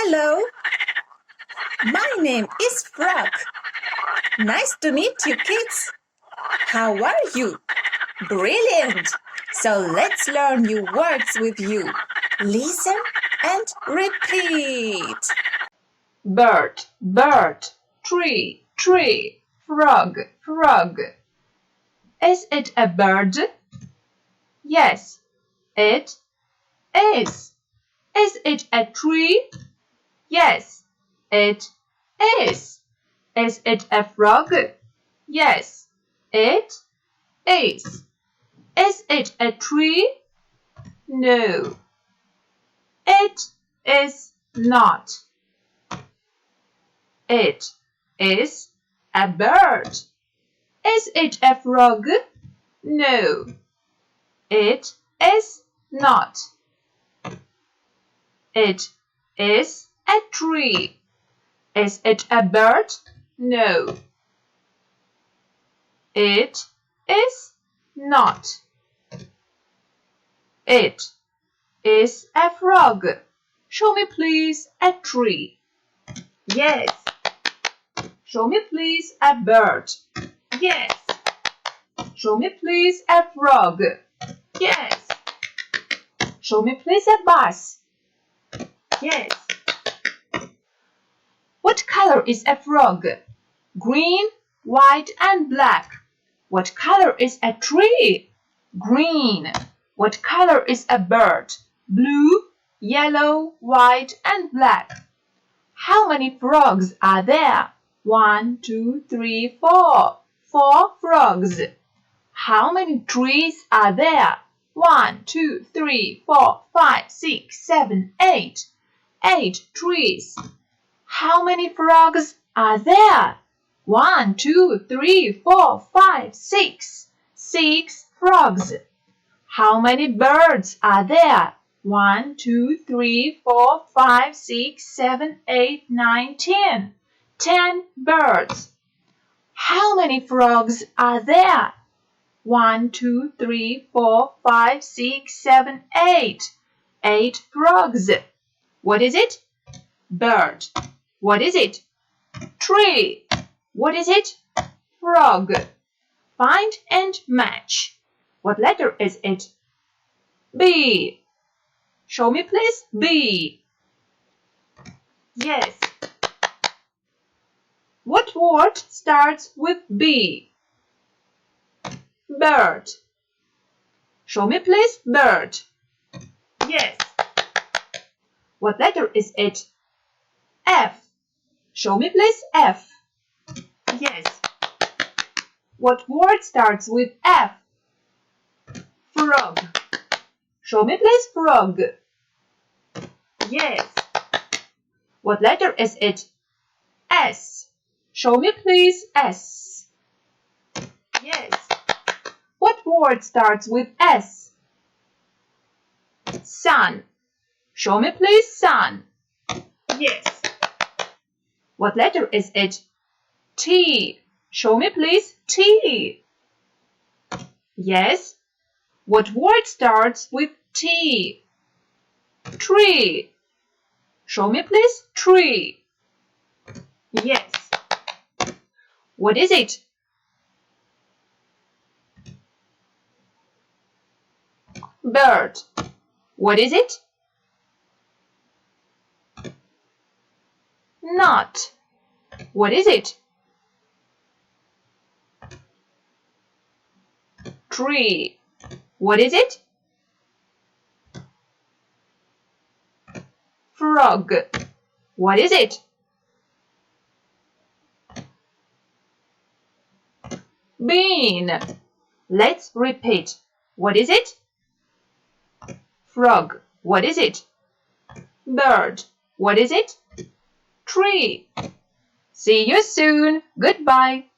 Hello, my name is Frog. Nice to meet you, kids. How are you? Brilliant! So let's learn new words with you. Listen and repeat. Bird, bird, tree, tree, frog, frog. Is it a bird? Yes, it is. Is it a tree? Yes, it is. Is it a frog? Yes, it is. Is it a tree? No, it is not. It is a bird. Is it a frog? No, it is not. It is a tree. Is it a bird? No, it is not. It is a frog. Show me please a tree. Yes. Show me please a bird. Yes. Show me please a frog. Yes. Show me please a bus. Yes. What color is a frog? Green, white, and black. What color is a tree? Green. What color is a bird? Blue, yellow, white, and black. How many frogs are there? 1, 2, 3, 4. 4 frogs. How many trees are there? 1, 2, 3, 4, 5, 6, 7, 8. 8 trees. How many frogs are there? 1, 2, 3, 4, 5, 6. 6 frogs. How many birds are there? 1, 2, 3, 4, 5, 6, 7, 8, 9, 10. 10 birds. How many frogs are there? 1, 2, 3, 4, 5, 6, 7, 8. 8 frogs. What is it? Bird. What is it? Tree. What is it? Frog. Find and match. What letter is it? B. Show me please B. Yes. What word starts with B? Bird. Show me please bird. Yes. What letter is it? F. Show me please F. Yes. What word starts with F? Frog. Show me please frog. Yes. What letter is it? S. Show me please S. Yes. What word starts with S? Sun. Show me please sun. Yes. What letter is it? T. Show me please T. Yes. What word starts with T? Tree. Show me please tree. Yes. What is it? Bird. What is it? Not. What is it? Tree. What is it? Frog. What is it? Bean. Let's repeat. What is it? Frog. What is it? Bird. What is it? Tree. See you soon. Goodbye.